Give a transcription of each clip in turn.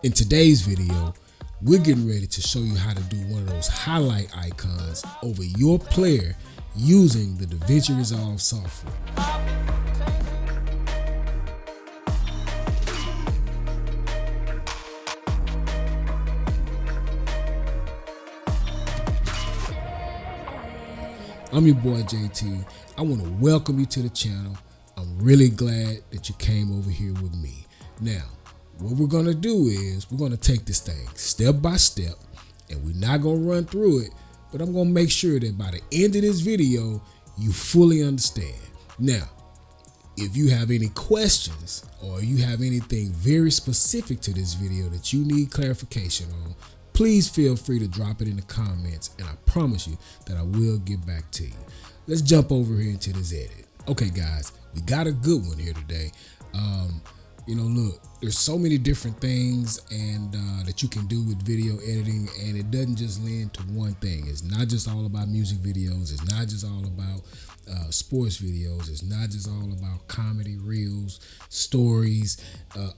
In today's video, we're getting ready to show you how to do one of those highlight icons over your player using the DaVinci Resolve software. I'm your boy JT. I want to welcome you to the channel. I'm really glad that you came over here with me. Now, what we're going to do is we're going to take this thing step by step, and we're not going to run through it, but I'm going to make sure that by the end of this video, you fully understand. Now, if you have any questions or you have anything very specific to this video that you need clarification on, please feel free to drop it in the comments, and I promise you that I will get back to you. Let's jump over here into this edit. Okay, guys, we got a good one here today. Look, there's so many different things and that you can do with video editing, and it doesn't just lend to one thing. It's not just all about music videos. It's not just all about sports videos. It's not just all about comedy reels, stories,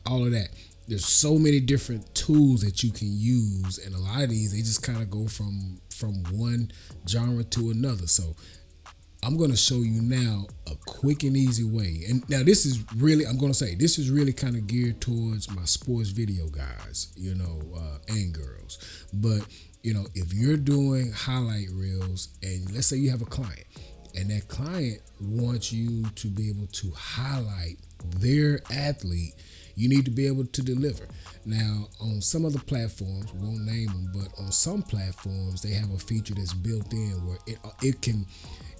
all of that. There's so many different tools that you can use, and a lot of these, they just kind of go from one genre to another. So I'm going to show you now a quick and easy way. And now this is really, I'm going to say, this is really kind of geared towards my sports video guys, and girls. But, if you're doing highlight reels, and let's say you have a client, and that client wants you to be able to highlight their athlete, you need to be able to deliver. Now, on some other platforms, we won't name them, but on some platforms, they have a feature that's built in where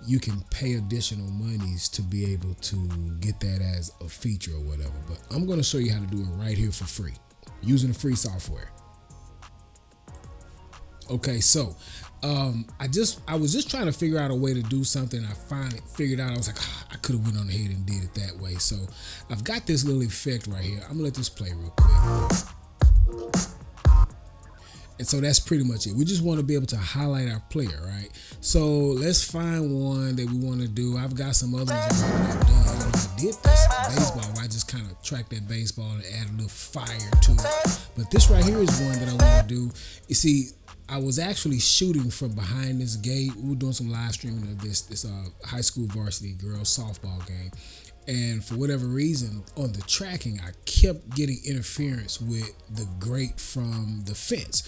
you can pay additional monies to be able to get that as a feature or whatever. But I'm going to show you how to do it right here for free using the free software. Okay, so I was just trying to figure out a way to do something. I finally figured out. I was like, I could have went on ahead and did it that way. So I've got this little effect right here. I'm gonna let this play real quick. And so that's pretty much it. We just want to be able to highlight our player, right? So let's find one that we want to do. I've got some others I've done. I did this baseball where I just kind of tracked that baseball and add a little fire to it. But this right here is one that I want to do. You see, I was actually shooting from behind this gate. We were doing some live streaming of this high school varsity girls softball game. And for whatever reason, on the tracking, I kept getting interference with the grate from the fence.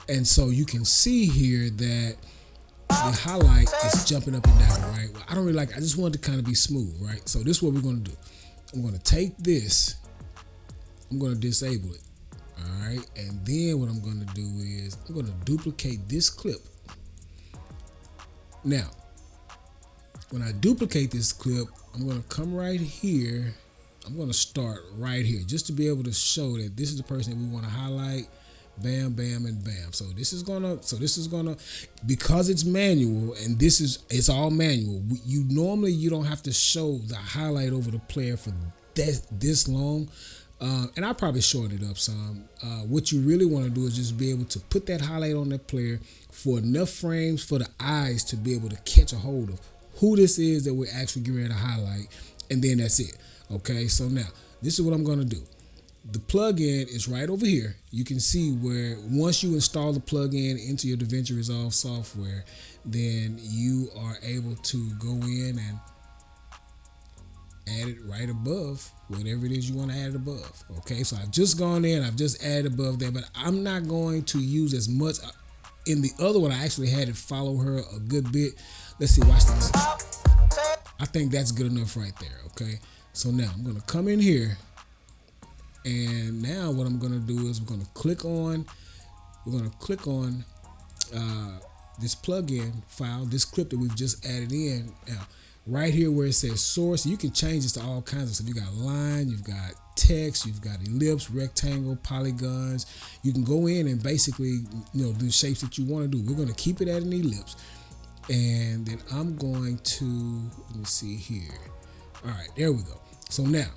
And so you can see here that the highlight is jumping up and down, right? Well, I don't really I just want it to kind of be smooth, right? So this is what we're going to do. I'm going to take this. I'm going to disable it. All right. And then what I'm going to do is I'm going to duplicate this clip. Now, when I duplicate this clip, I'm going to come right here. I'm going to start right here just to be able to show that this is the person that we want to highlight. Bam, bam, and bam. So this is gonna, because it's manual, and it's all manual. You don't have to show the highlight over the player for this long. And I probably shorten it up some. What you really want to do is just be able to put that highlight on that player for enough frames for the eyes to be able to catch a hold of who this is that we're actually getting ready to highlight, and then that's it. Okay, so now this is what I'm going to do. The plugin is right over here. You can see where once you install the plugin into your DaVinci Resolve software, then you are able to go in and add it right above whatever it is you want to add it above. Okay, so I've just gone in, I've just added above there, but I'm not going to use as much. In the other one, I actually had it follow her a good bit. Let's see, watch this. I think that's good enough right there. Okay, so now I'm going to come in here, and now what I'm going to do is we're going to click on this plugin file, this clip that we've just added in. Now, right here where it says source, you can change this to all kinds of stuff. You got line, you've got text, you've got ellipse, rectangle, polygons. You can go in and basically, do shapes that you want to do. We're going to keep it at an ellipse. And then I'm going to, let me see here. All right, there we go. So now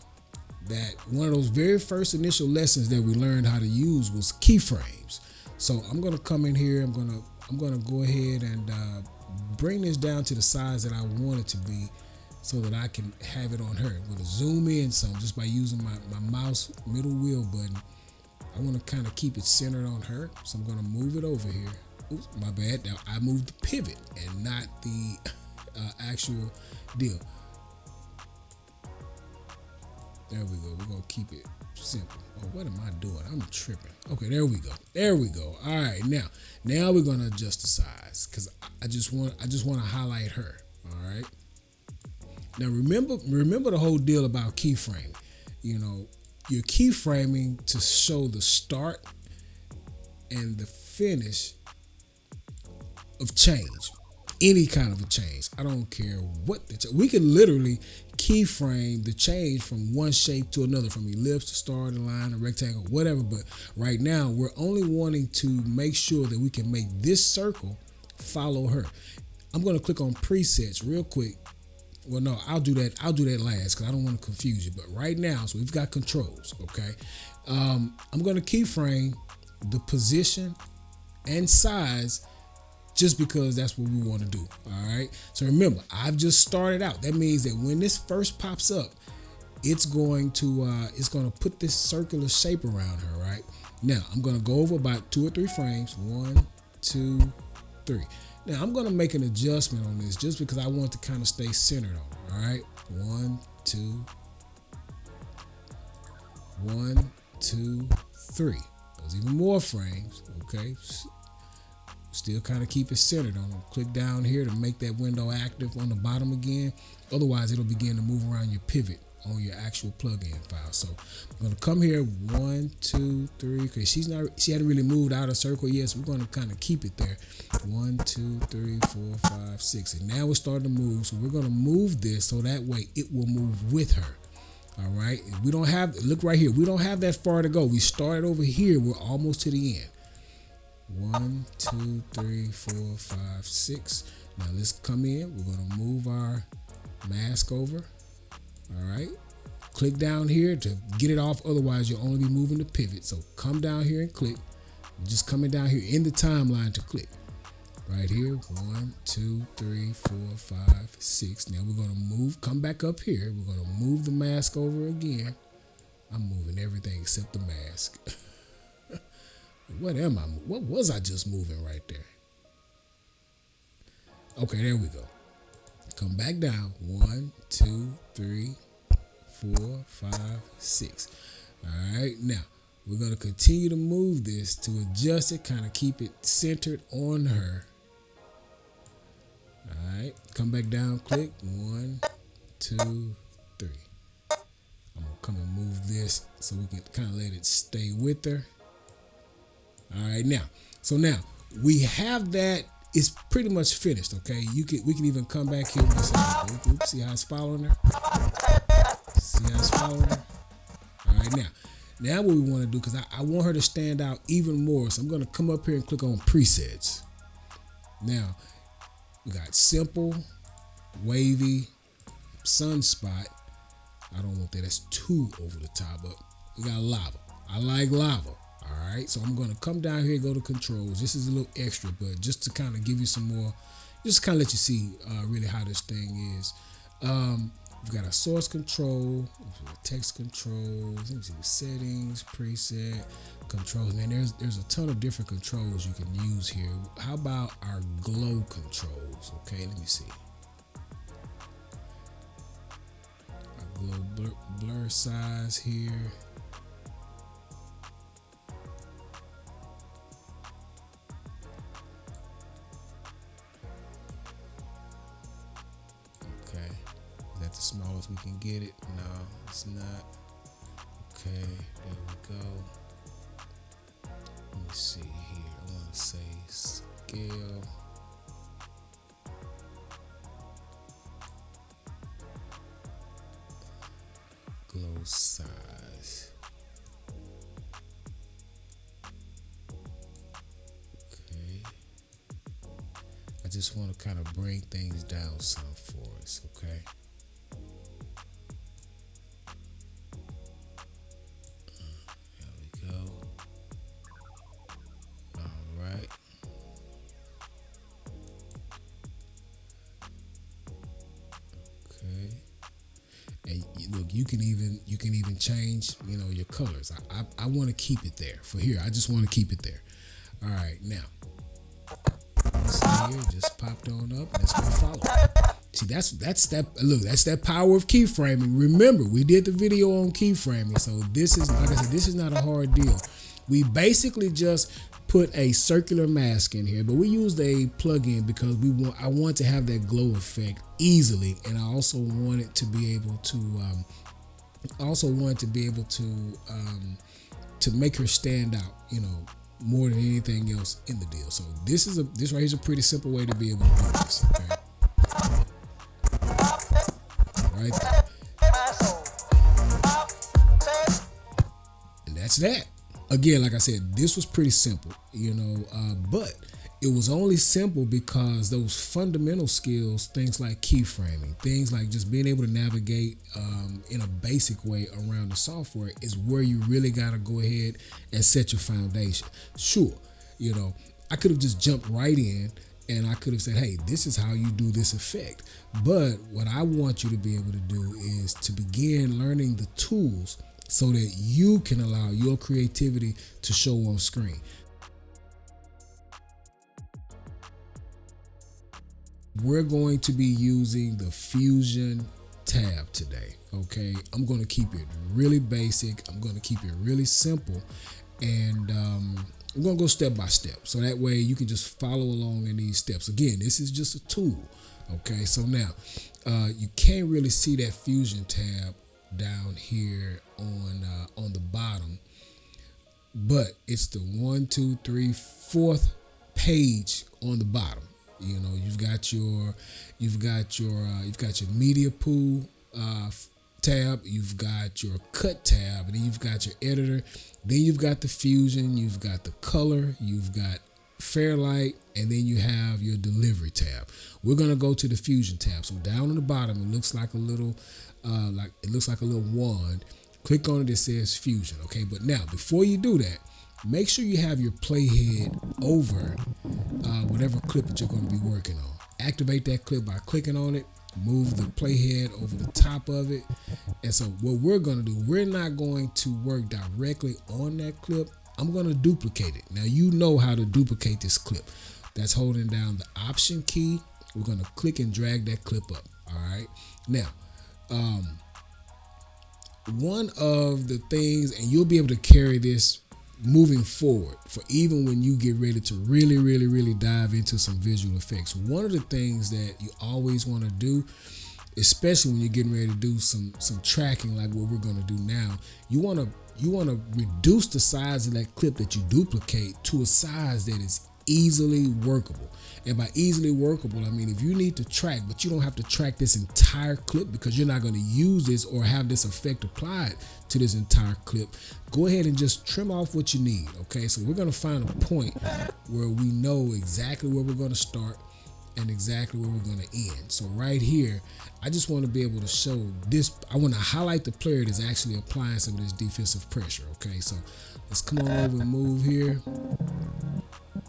that one of those very first initial lessons that we learned how to use was keyframes. So I'm gonna come in here. I'm gonna go ahead and bring this down to the size that I want it to be, so that I can have it on her. I'm gonna zoom in some just by using my mouse middle wheel button. I want to kind of keep it centered on her, so I'm gonna move it over here. Oops, my bad. Now I moved the pivot and not the actual deal. There we go. We're gonna keep it simple. Oh, what am I doing? I'm tripping. Okay, there we go. There we go. All right, now we're gonna adjust the size because I just want to highlight her. All right. Now remember the whole deal about keyframing. You know, you're keyframing to show the start and the finish of change. Any kind of a change. I don't care what we can literally keyframe the change from one shape to another, from ellipse to star to line or rectangle, whatever. But right now we're only wanting to make sure that we can make this circle follow her. I'm going to click on presets real quick. Well, no, I'll do that last because I don't want to confuse you. But right now, so we've got controls, okay? I'm going to keyframe the position and size just because that's what we want to do, all right? So remember, I've just started out. That means that when this first pops up, it's going to put this circular shape around her, right? Now, I'm going to go over about 2 or 3 frames. 1, 2, 3. Now, I'm going to make an adjustment on this just because I want to kind of stay centered on it, all right? 1, 2, 1, 2, 3. There's even more frames, okay? Still kind of keep it centered on them. Click down here to make that window active on the bottom again. Otherwise, it'll begin to move around your pivot on your actual plugin file. So I'm going to come here 1, 2, 3. Okay, she hadn't really moved out of circle yet, so we're going to kind of keep it there. 1, 2, 3, 4, 5, 6. And now we're starting to move. So we're going to move this so that way it will move with her. All right. We don't have, look right here. We don't have that far to go. We started over here. We're almost to the end. 1, 2, 3, 4, 5, 6. Now let's come in. We're going to move our mask over. All right. Click down here to get it off. Otherwise, you'll only be moving the pivot. So come down here and click. Just coming down here in the timeline to click. Right here. 1, 2, 3, 4, 5, 6. Now we're going to move. Come back up here. We're going to move the mask over again. I'm moving everything except the mask. What am I? What was I just moving right there? Okay, there we go. Come back down. 1, 2, 3, 4, 5, 6. All right. Now we're going to continue to move this to adjust it, kind of keep it centered on her. All right. Come back down. Click. 1, 2, 3. I'm going to come and move this so we can kind of let it stay with her. All right, now we have that. It's pretty much finished. Okay, we can even come back here and say, oops, see how it's following her. See how it's following her. All right, now what we want to do, because I want her to stand out even more. So I'm going to come up here and click on presets. Now we got simple, wavy, sunspot. I don't want that. That's too over the top. But we got lava. I like lava. All right, so I'm going to come down here and go to controls. This is a little extra, but just to kind of give you some more, just to kind of let you see really how this thing is. We've got a source control, text controls, let me see, settings, preset, controls. Man, there's a ton of different controls you can use here. How about our glow controls? Okay, let me see. Our glow blur size here. The smallest we can get it. No, it's not. Okay, there we go. Let me see here. I want to say scale. Glow size. Okay. I just want to kind of bring things down some for us, okay? look, you can even change, you know, your colors. I want to keep it there for here. I just want to keep it there. All right, now this here just popped on up, and it's gonna follow. See, that's that. Look, that's that power of keyframing. Remember, we did the video on keyframing, so this is, like I said, this is not a hard deal. We basically just put a circular mask in here, but we used a plug-in because I want to have that glow effect easily, and I also want it to be able to make her stand out, you know, more than anything else in the deal. So this right here is a pretty simple way to be able to do this. Okay, right there, and that's that. Again, like I said, this was pretty simple, you know, but it was only simple because those fundamental skills, things like keyframing, things like just being able to navigate in a basic way around the software, is where you really got to go ahead and set your foundation. Sure, you know, I could have just jumped right in and I could have said, hey, this is how you do this effect. But what I want you to be able to do is to begin learning the tools so that you can allow your creativity to show on screen. We're going to be using the Fusion tab today, okay? I'm going to keep it really basic. I'm going to keep it really simple, and I'm going to go step by step, so that way you can just follow along in these steps. Again, this is just a tool, okay? So now, you can't really see that Fusion tab down here on the bottom, but it's the 4th page on the bottom. You know, you've got your media pool tab, you've got your cut tab, and then you've got your editor, then you've got the Fusion, you've got the color, you've got Fairlight, and then you have your delivery tab. We're gonna go to the Fusion tab. So down on the bottom, it looks like a little wand. Click on it. It says Fusion. Okay, but now before you do that, make sure you have your playhead over whatever clip that you're going to be working on. Activate that clip by clicking on it. Move the playhead over the top of it. And so what we're going to do, we're not going to work directly on that clip. I'm going to duplicate it. Now you know how to duplicate this clip. That's holding down the Option key. We're going to click and drag that clip up. All right. Now, one of the things, and you'll be able to carry this moving forward for even when you get ready to really dive into some visual effects. One of the things that you always want to do, especially when you're getting ready to do some tracking like what we're going to do now, you want to reduce the size of that clip that you duplicate to a size that is easily workable. And by easily workable, I mean if you need to track, but you don't have to track this entire clip because you're not going to use this or have this effect applied to this entire clip, go ahead and just trim off what you need. Okay, so we're going to find a point where we know exactly where we're going to start and exactly where we're going to end. So right here, I just want to be able to show this. I want to highlight the player that's actually applying some of this defensive pressure. Okay, so let's come on over and move here.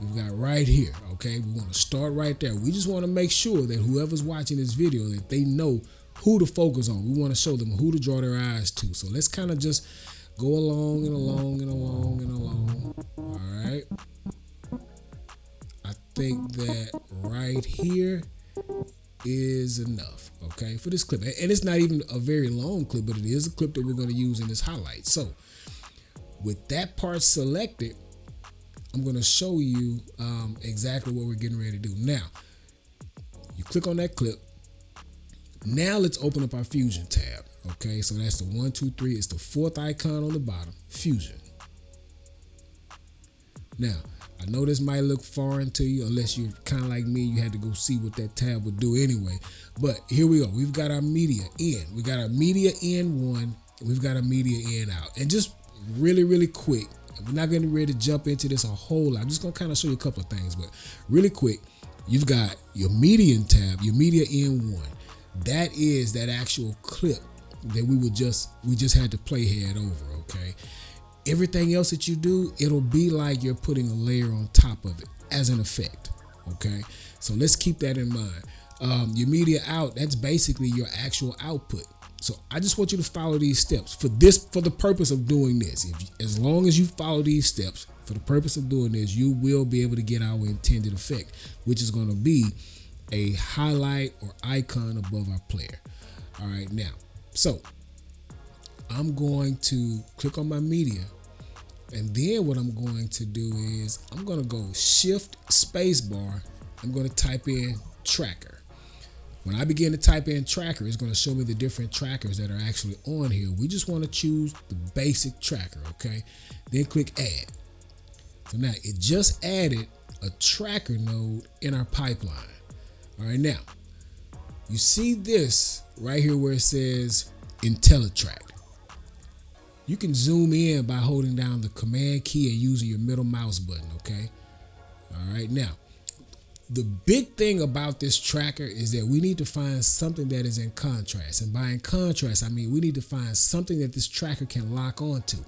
We've got right here, okay? We want to start right there. We just want to make sure that whoever's watching this video, that they know who to focus on. We want to show them who to draw their eyes to. So let's kind of just go along and along and along and along. All right. I think that right here is enough, okay, for this clip. And it's not even a very long clip, but it is a clip that we're going to use in this highlight. So with that part selected, I'm going to show you exactly what we're getting ready to do. Now, you click on that clip. Now let's open up our Fusion tab. Okay, so that's the 1, 2, 3. It's the 4th icon on the bottom, Fusion. Now, I know this might look foreign to you unless you're kind of like me. You had to go see what that tab would do anyway. But here we go. We've got our media in. We got our media in 1. We've got our media in out. And just really quick, we're not going to be ready to jump into this a whole lot. I'm just going to kind of show you a couple of things, but really quick, you've got your median tab, your media in 1. That is that actual clip that we just had to playhead over, okay? Everything else that you do, it'll be like you're putting a layer on top of it as an effect, okay? So let's keep that in mind. Your media out, that's basically your actual output. So I just want you to follow these steps for the purpose of doing this. As long as you follow these steps for the purpose of doing this, you will be able to get our intended effect, which is going to be a highlight or icon above our player. All right, now, so I'm going to click on my media, and then what I'm going to do is I'm going to go Shift Spacebar. I'm going to type in tracker. When I begin to type in tracker, it's going to show me the different trackers that are actually on here. We just want to choose the basic tracker, okay? Then click add. So now it just added a tracker node in our pipeline. All right, now you see this right here where it says IntelliTrack. You can zoom in by holding down the command key and using your middle mouse button, okay? All right, now the big thing about this tracker is that we need to find something that is in contrast. And by in contrast, I mean we need to find something that this tracker can lock onto.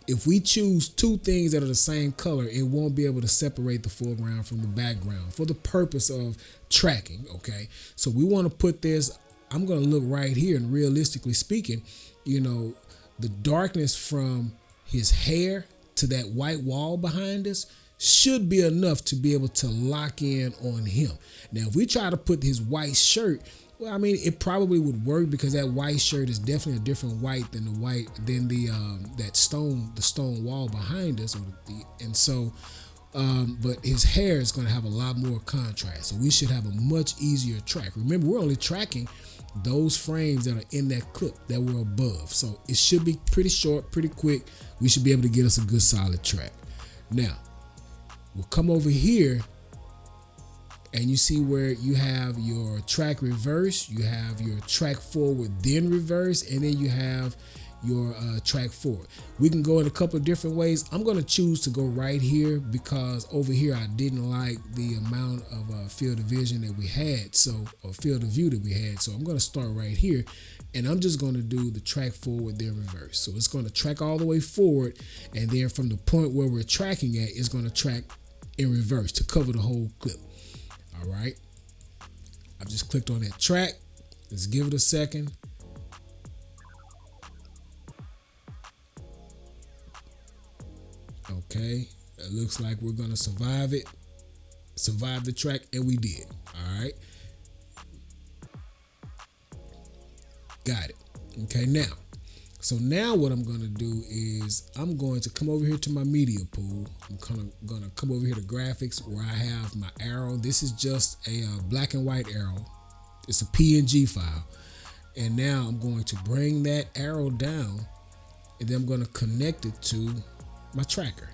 If we choose two things that are the same color, it won't be able to separate the foreground from the background for the purpose of tracking, okay? So we want to put this, I'm going to look right here, and realistically speaking, you know, the darkness from his hair to that white wall behind us should be enough to be able to lock in on him. Now, if we try to put his white shirt, well, I mean, it probably would work because that white shirt is definitely a different white than the stone wall behind us, but his hair is going to have a lot more contrast, so we should have a much easier track. Remember, we're only tracking those frames that are in that clip that were above, so it should be pretty short, pretty quick. We should be able to get us a good solid track. Now we'll come over here, and you see where you have your track reverse, you have your track forward then reverse, and then you have your track forward. We can go in a couple of different ways. I'm going to choose to go right here because over here I didn't like the amount of field of vision that we had, or field of view that we had. So I'm going to start right here, and I'm just going to do the track forward then reverse. So it's going to track all the way forward, and then from the point where we're tracking at, it's going to track in reverse to cover the whole clip. All right, I've just clicked on that track. Let's give it a second. Okay, it looks like we're gonna survive the track, and we did. All right, got it. Okay, so now what I'm going to do is I'm going to come over here to my media pool. I'm going to come over here to graphics where I have my arrow. This is just a black and white arrow. It's a PNG file. And now I'm going to bring that arrow down, and then I'm going to connect it to my tracker.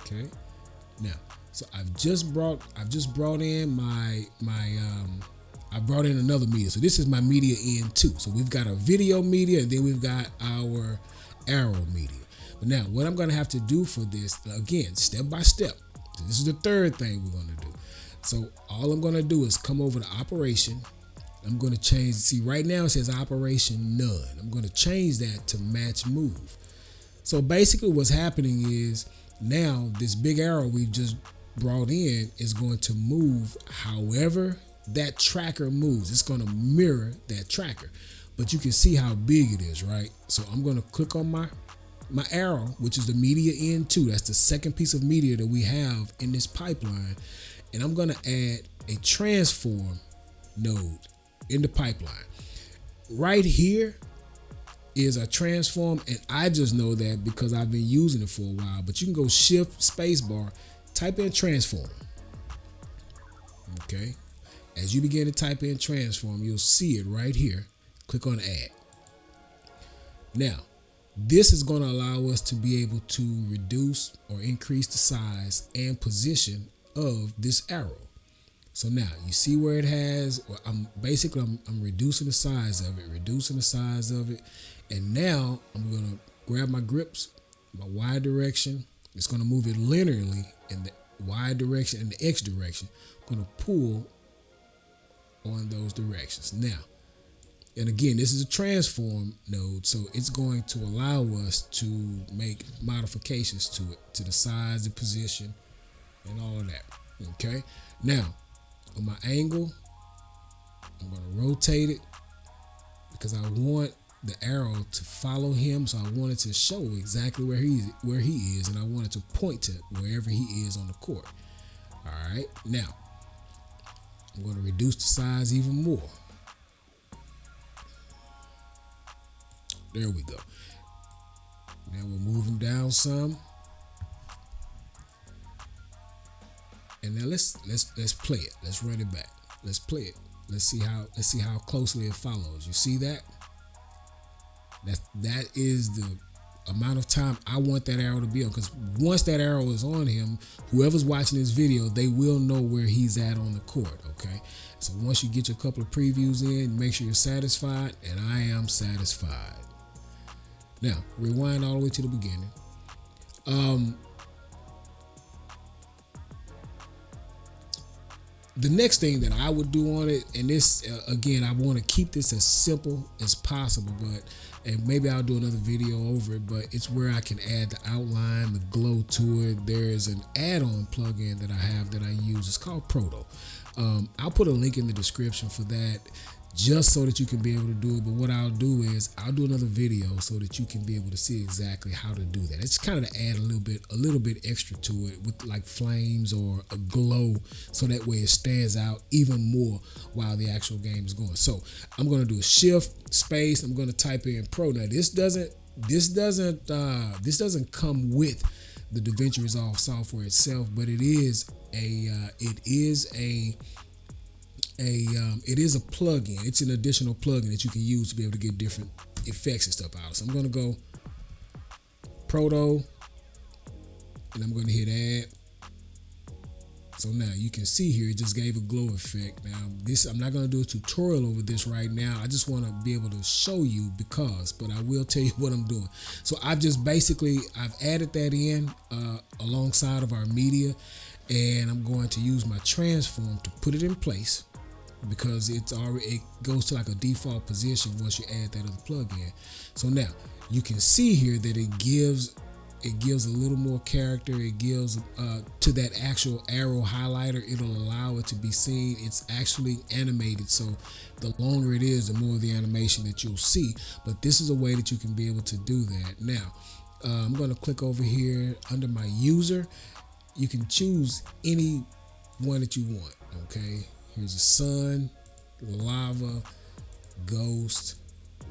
Okay. Now, so I've just brought in I brought in another media. So this is my media in too. So we've got a video media, and then we've got our arrow media. But now what I'm going to have to do for this, again, step by step. So this is the third thing we're going to do. So all I'm going to do is come over to operation. I'm going to change, see right now it says operation none. I'm going to change that to match move. So basically what's happening is now this big arrow we've just brought in is going to move however that tracker moves. It's going to mirror that tracker, but you can see how big it is, right? So I'm going to click on my arrow, which is the media N2. That's the second piece of media that we have in this pipeline. And I'm going to add a transform node in the pipeline. Right here is a transform, and I just know that because I've been using it for a while, but you can go shift spacebar, type in transform. Okay. As you begin to type in transform, you'll see it right here. Click on add. Now, this is going to allow us to be able to reduce or increase the size and position of this arrow. So now you see where it has, well, I'm reducing the size of it. And now I'm going to grab my grips, my Y direction. It's going to move it linearly in the Y direction and the X direction. I'm going to pull on those directions. Now, and again, this is a transform node, so it's going to allow us to make modifications to it, to the size, the position, and all of that. Okay, now on my angle, I'm going to rotate it because I want the arrow to follow him. So I want it to show exactly where he is, and I want it to point to wherever he is on the court. All right, now I'm going to reduce the size even more. There we go. Now we'll move him down some. And now let's play it. Let's run it back. Let's play it. Let's see how closely it follows. You see that? That is the amount of time I want that arrow to be on. Because once that arrow is on him, whoever's watching this video, they will know where he's at on the court. Okay. So once you get your couple of previews in, make sure you're satisfied, and I am satisfied. Now rewind all the way to the beginning. The next thing that I would do on it, and this, again, I want to keep this as simple as possible, and maybe I'll do another video over it, but it's where I can add the outline, the glow to it. There's an add-on plugin that I have that I use. It's called Proto. I'll put a link in the description for that, just so that you can be able to do it. But what I'll do is I'll do another video so that you can be able to see exactly how to do that. It's kind of to add a little bit extra to it with like flames or a glow, so that way it stands out even more while the actual game is going. So I'm going to do a shift space. I'm going to type in Pro. Now this doesn't come with the DaVinci Resolve software itself, but it is a plugin. It's an additional plugin that you can use to be able to get different effects and stuff out. So I'm going to go Proto, and I'm going to hit add. So now you can see here, it just gave a glow effect. Now I'm not going to do a tutorial over this right now. I just want to be able to show you but I will tell you what I'm doing. So I've added that in alongside of our media, and I'm going to use my transform to put it in place, because it goes to like a default position once you add that other plugin. So now you can see here that it gives a little more character. It gives to that actual arrow highlighter. It'll allow it to be seen. It's actually animated, so the longer it is, the more of the animation that you'll see. But this is a way that you can be able to do that. Now I'm going to click over here under my user. You can choose any one that you want. Okay, here's a sun, lava, ghost,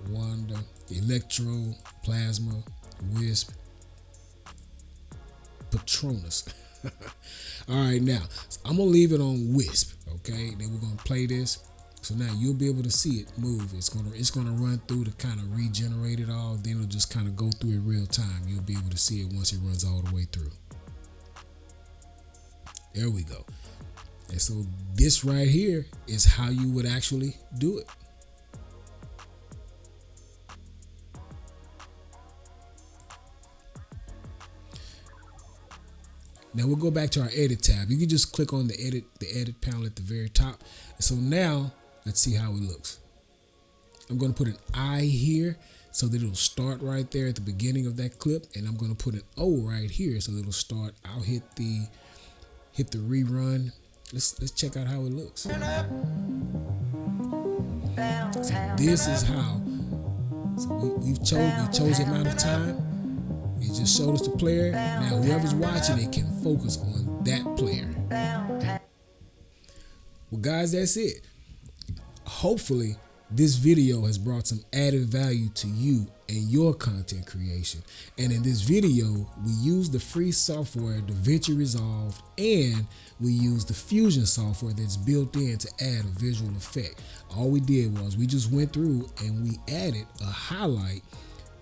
wanda, electro, plasma, wisp, Patronus. All right, now I'm gonna leave it on wisp. Okay, then we're gonna play this. So now you'll be able to see it move. It's gonna run through to kind of regenerate it all. Then it'll just kind of go through it real time. You'll be able to see it once it runs all the way through. There we go. And so this right here is how you would actually do it. Now we'll go back to our edit tab. You can just click on the edit panel at the very top. And so now let's see how it looks. I'm going to put an I here so that it'll start right there at the beginning of that clip, and I'm going to put an O right here so that it'll start. I'll hit the rerun. Let's check out how it looks. So this is how. So we chose the amount of time. It just showed us the player. Now whoever's watching it can focus on that player. Well, guys, that's it. Hopefully this video has brought some added value to you and your content creation. And in this video, we use the free software DaVinci Resolve, and we use the Fusion software that's built in to add a visual effect. All we did was we just went through and we added a highlight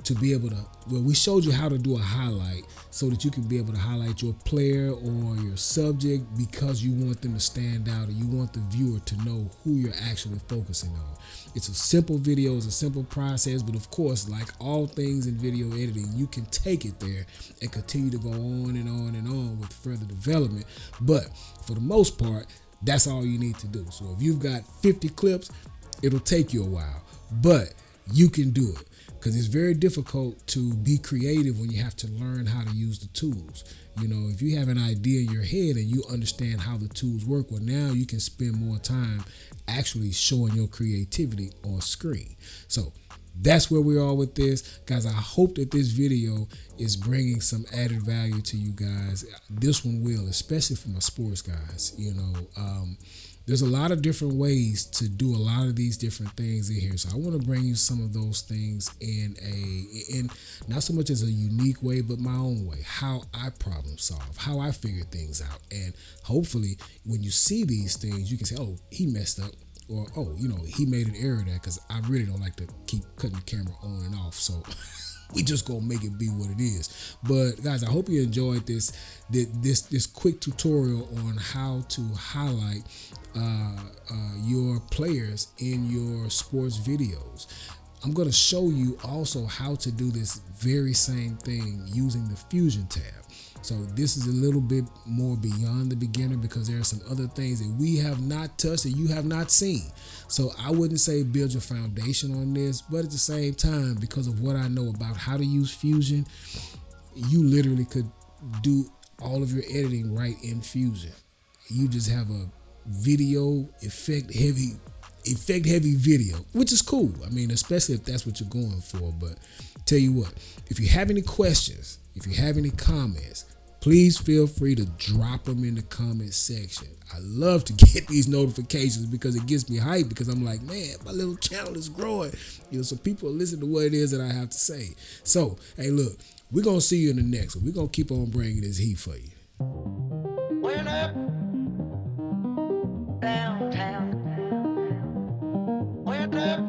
to be able to, well, we showed you how to do a highlight so that you can be able to highlight your player or your subject, because you want them to stand out, or you want the viewer to know who you're actually focusing on. It's a simple video, it's a simple process, but of course, like all things in video editing, you can take it there and continue to go on and on and on with further development. But for the most part, that's all you need to do. So if you've got 50 clips, it'll take you a while, but you can do it. because it's very difficult to be creative when you have to learn how to use the tools. You know, if you have an idea in your head and you understand how the tools work, well, now you can spend more time actually showing your creativity on screen. So that's where we are with this, guys. I hope that this video is bringing some added value to you guys. This one will, especially for my sports guys. You know, there's a lot of different ways to do a lot of these different things in here. So I want to bring you some of those things in not so much as a unique way, but my own way, how I problem solve, how I figure things out. And hopefully when you see these things, you can say, oh, he messed up. Or, oh, you know, he made an error there, because I really don't like to keep cutting the camera on and off. So we just gonna make it be what it is. But guys, I hope you enjoyed this quick tutorial on how to highlight your players in your sports videos. I'm gonna show you also how to do this very same thing using the Fusion tab. So this is a little bit more beyond the beginner, because there are some other things that we have not touched that you have not seen. So I wouldn't say build your foundation on this, but at the same time, because of what I know about how to use Fusion, you literally could do all of your editing right in Fusion. You just have a video effect heavy video, which is cool. I mean, especially if that's what you're going for. But tell you what, if you have any questions, if you have any comments, please feel free to drop them in the comment section. I love to get these notifications because it gets me hyped, because I'm like, man, my little channel is growing. You know, so people listen to what it is that I have to say. So, hey, look, we're going to see you in the next one. We're going to keep on bringing this heat for you. Went up downtown. Went up